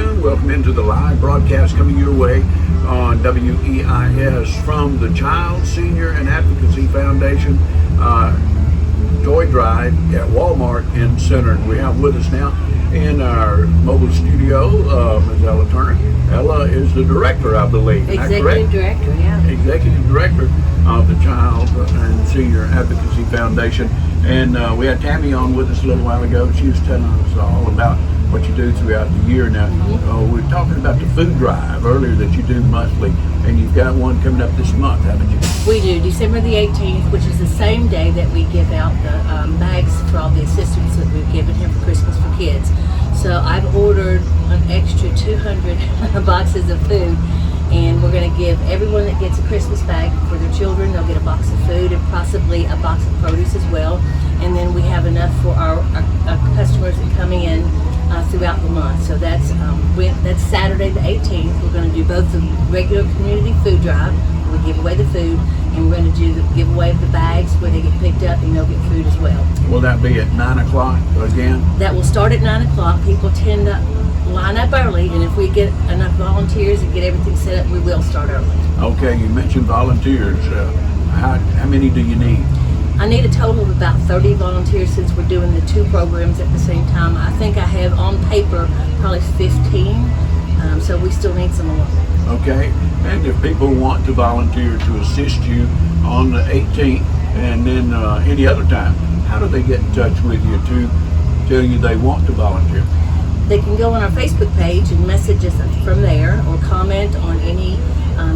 afternoon. Welcome into the live broadcast coming your way on WEIS from the Child, Senior, and Advocacy Foundation Toy Drive at Walmart in Center. And we have with us now in our mobile studio Ms. Ella Turner. Ella is the director, I believe. Executive director, yeah. Executive director of the Child and Senior Advocacy Foundation. And we had Tammy on with us a little while ago. She was telling us all about what you do throughout the year. Now, we're talking about the food drive earlier that you do monthly, and you've got one coming up this month, haven't you? We do, December the 18th, which is the same day that we give out the bags for all the assistance that we've given here for Christmas for kids. So I've ordered an extra 200 boxes of food, and we're going to give everyone that gets a Christmas bag for their children, they'll get a box of food and possibly a box of produce as well. And then we have enough for our customers that come in throughout the month. So that's Saturday the 18th. We're going to do both the regular community food drive, where we give away the food, and we're going to do the giveaway of the bags where they get picked up and they'll get food as well. Will that be at 9 o'clock again? That will start at 9 o'clock. People tend to line up early, and if we get enough volunteers and get everything set up, we will start early. Okay, you mentioned volunteers. How many do you need? I need a total of about 30 volunteers since we're doing the two programs at the same time. I think I have on paper probably 15, so we still need some more. Okay, and if people want to volunteer to assist you on the 18th and then any other time, how do they get in touch with you to tell you they want to volunteer? They can go on our Facebook page and message us from there, or comment on any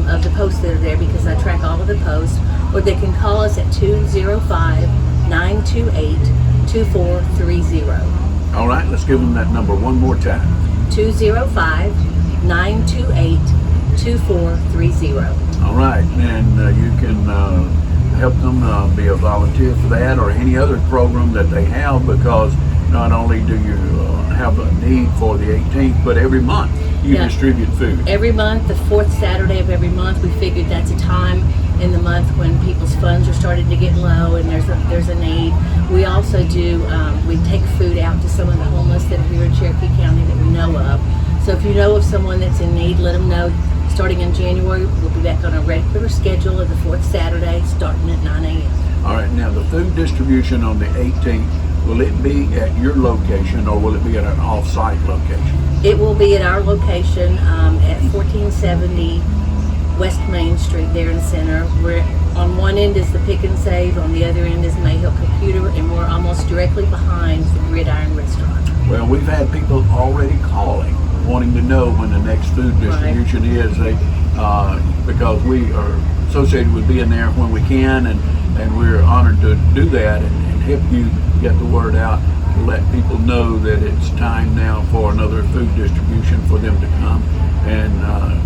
of the posts that are there, because I track all of the posts, or they can call us at 205-928-2430. All right, let's give them that number one more time. 205-928-2430. All right, and you can help them be a volunteer for that or any other program that they have, because not only do you have a need for the 18th, but every month you distribute food. Every month, the fourth Saturday of every month, we figured that's a time in the month when people's funds are starting to get low and there's a need. We also do, we take food out to some of the homeless that are here in Cherokee County that we know of. So if you know of someone that's in need, let them know. Starting in January, we'll be back on a regular schedule of the fourth Saturday, starting at 9 a.m. All right, now the food distribution on the 18th, will it be at your location or will it be at an off-site location? It will be at our location at 1470 West Main Street there in Center. We're on one end is the Pick and Save, on the other end is Mayhill Computer, and we're almost directly behind the Gridiron Restaurant. Well, we've had people already calling, wanting to know when the next food distribution is. Because we are associated with being there when we can, and we're honored to do that and help you get the word out to let people know that it's time now for another food distribution for them to come and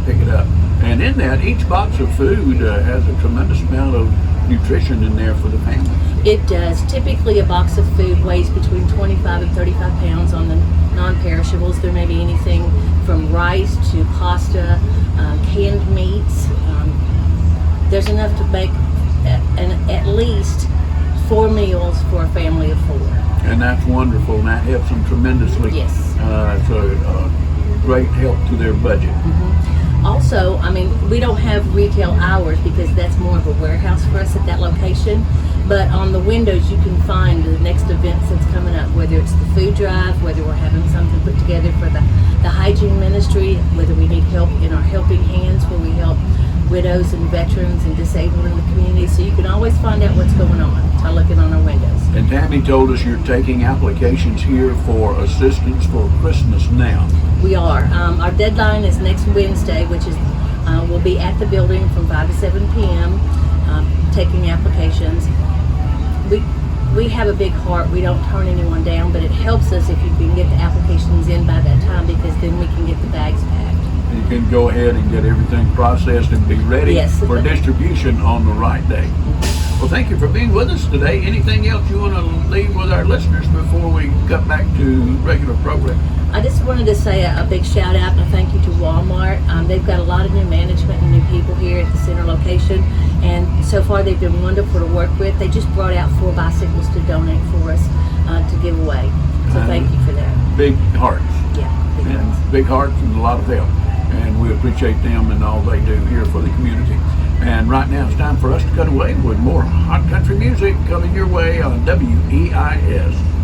pick it up. And in that, each box of food has a tremendous amount of nutrition in there for the families. It does. Typically, a box of food weighs between 25 and 35 pounds on the non-perishables. There may be anything from rice to pasta, canned meats. There's enough to make at least 4 meals for a family of 4. And that's wonderful, and that helps them tremendously. Yes. It's a great help to their budget. Also, I mean, we don't have retail hours because that's more of a warehouse for us at that location. But on the windows, you can find the next events that's coming up, whether it's the food drive, whether we're having something put together for the hygiene ministry, whether we need help in our helping hands, where we help widows and veterans and disabled in the community. So you can always find out what's going on by looking on our windows. And Tammy told us you're taking applications here for assistance for Christmas now. We are. Our deadline is next Wednesday, which is we'll be at the building from 5 to 7 p.m. Taking applications. We have a big heart. We don't turn anyone down, but it helps us if you can get the applications in by that time, because then we can get the bags packed. You can go ahead and get everything processed and be ready for distribution on the right day. Well, thank you for being with us today. Anything else you want to leave with our listeners before we cut back to regular program? I just wanted to say a big shout out and a thank you to Walmart. They've got a lot of new management and new people here at the center location, and so far they've been wonderful to work with. They just brought out 4 bicycles to donate for us to give away. So thank you for that. Big hearts. Yeah. and big hearts and a lot of help. And we appreciate them and all they do here for the community. And right now it's time for us to cut away with more hot country music coming your way on WEIS.